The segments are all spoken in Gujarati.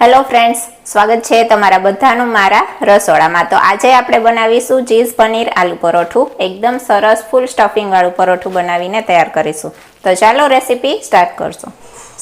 હેલો ફ્રેન્ડ્સ, સ્વાગત છે તમારા બધાનું મારા રસોડામાં। તો આજે આપણે બનાવીશું ચીઝ પનીર આલુ પરોઠું। એકદમ સરસ ફૂલ સ્ટફિંગ વાળું પરોઠું બનાવીને તૈયાર કરીશું। તો ચાલો રેસીપી સ્ટાર્ટ કરશું।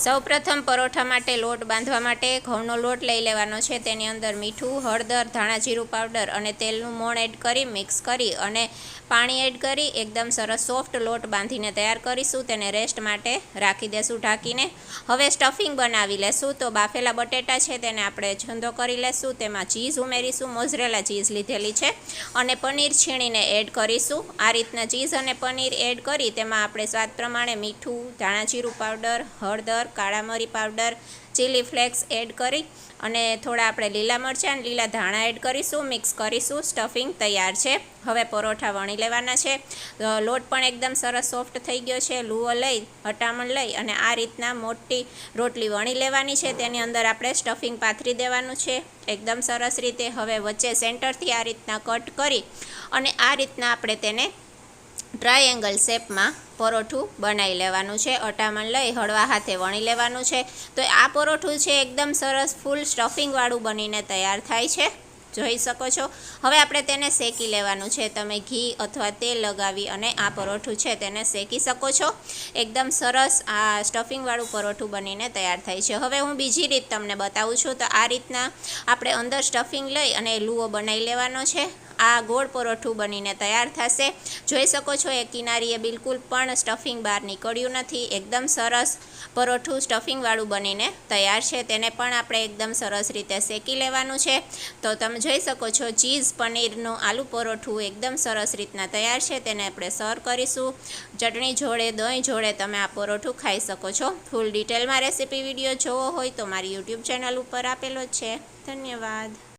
સૌપ્રથમ પરોઠા માટે લોટ બાંધવા માટે ઘઉંનો લોટ લઈ લેવાનો છે। તેની અંદર મીઠું, હળદર, ધાણા જીરું પાવડર અને તેલનું મોણ એડ કરી મિક્સ કરી અને પાણી એડ કરી એકદમ સરસ સોફ્ટ લોટ બાંધીને તૈયાર કરીશું। તેને રેસ્ટ માટે રાખી દેશું ઢાંકીને। હવે સ્ટફિંગ બનાવી લેશું। તો બાફેલા બટેટા છે તેને આપણે છંદો કરી લેશું। તેમાં ચીઝ ઉમેરીશું, મોઝરેલા ચીઝ લીધેલી છે અને પનીર છીણીને એડ કરીશું। આ રીતના ચીઝ અને પનીર એડ કરી તેમાં આપણે સ્વાદ પ્રમાણે મીઠું, ધાણા જીરું પાવડર, હળદર, કાળા મરી પાવડર, ચીલી ફ્લેક્સ એડ કરી અને થોડા આપણે લીલા મરચાં અને લીલા ધાણા એડ કરીશું, મિક્સ કરીશું। સ્ટફિંગ તૈયાર છે। હવે પરોઠા વણી લેવાના છે। લોટ પણ એકદમ સરસ સોફ્ટ થઈ ગયો છે। લુઓ લઈ હટામણ લઈ અને આ રીતના મોટી રોટલી વણી લેવાની છે। તેની અંદર આપણે સ્ટફિંગ પાથરી દેવાનું છે એકદમ સરસ રીતે। હવે વચ્ચે સેન્ટરથી આ રીતના કટ કરી અને આ રીતના આપણે તેને ટ્રાયેંગલ શેપમાં પરોઠું બનાવી લેવાનું છે। અટામણ લઈ હળવા હાથે વણી લેવાનું છે। તો આ પરોઠું છે એકદમ સરસ ફૂલ સ્ટફિંગવાળું બનીને તૈયાર થાય છે, જોઈ શકો છો। હવે આપણે તેને શેકી લેવાનું છે। તમે ઘી અથવા તેલ લગાવી અને આ પરોઠું છે તેને શેકી શકો છો। એકદમ સરસ આ સ્ટફિંગવાળું પરોઠું બનીને તૈયાર થાય છે। હવે હું બીજી રીત તમને બતાવું છું। તો આ રીતના આપણે અંદર સ્ટફિંગ લઈ અને લુઓ બનાવી લેવાનો છે। આ ગોળ પરોઠું બનીને તૈયાર થશે, જોઈ શકો છો। એ કિનારીએ બિલકુલ પણ સ્ટફિંગ બહાર નીકળ્યું નથી। એકદમ સરસ પરોઠું સ્ટફિંગવાળું બનીને તૈયાર છે। તેને પણ આપણે એકદમ સરસ રીતે શેકી લેવાનું છે। તો તમે જોઈ શકો છો ચીઝ પનીરનું આલુ પરોઠું એકદમ સરસ રીતના તૈયાર છે। તેને આપણે સર્વ કરીશું ચટણી જોડે, દહીં જોડે તમે આ પરોઠું ખાઈ શકો છો। ફૂલ ડિટેલમાં રેસીપી વિડીયો જોવો હોય તો મારી યુટ્યુબ ચેનલ ઉપર આપેલો જ છે। ધન્યવાદ।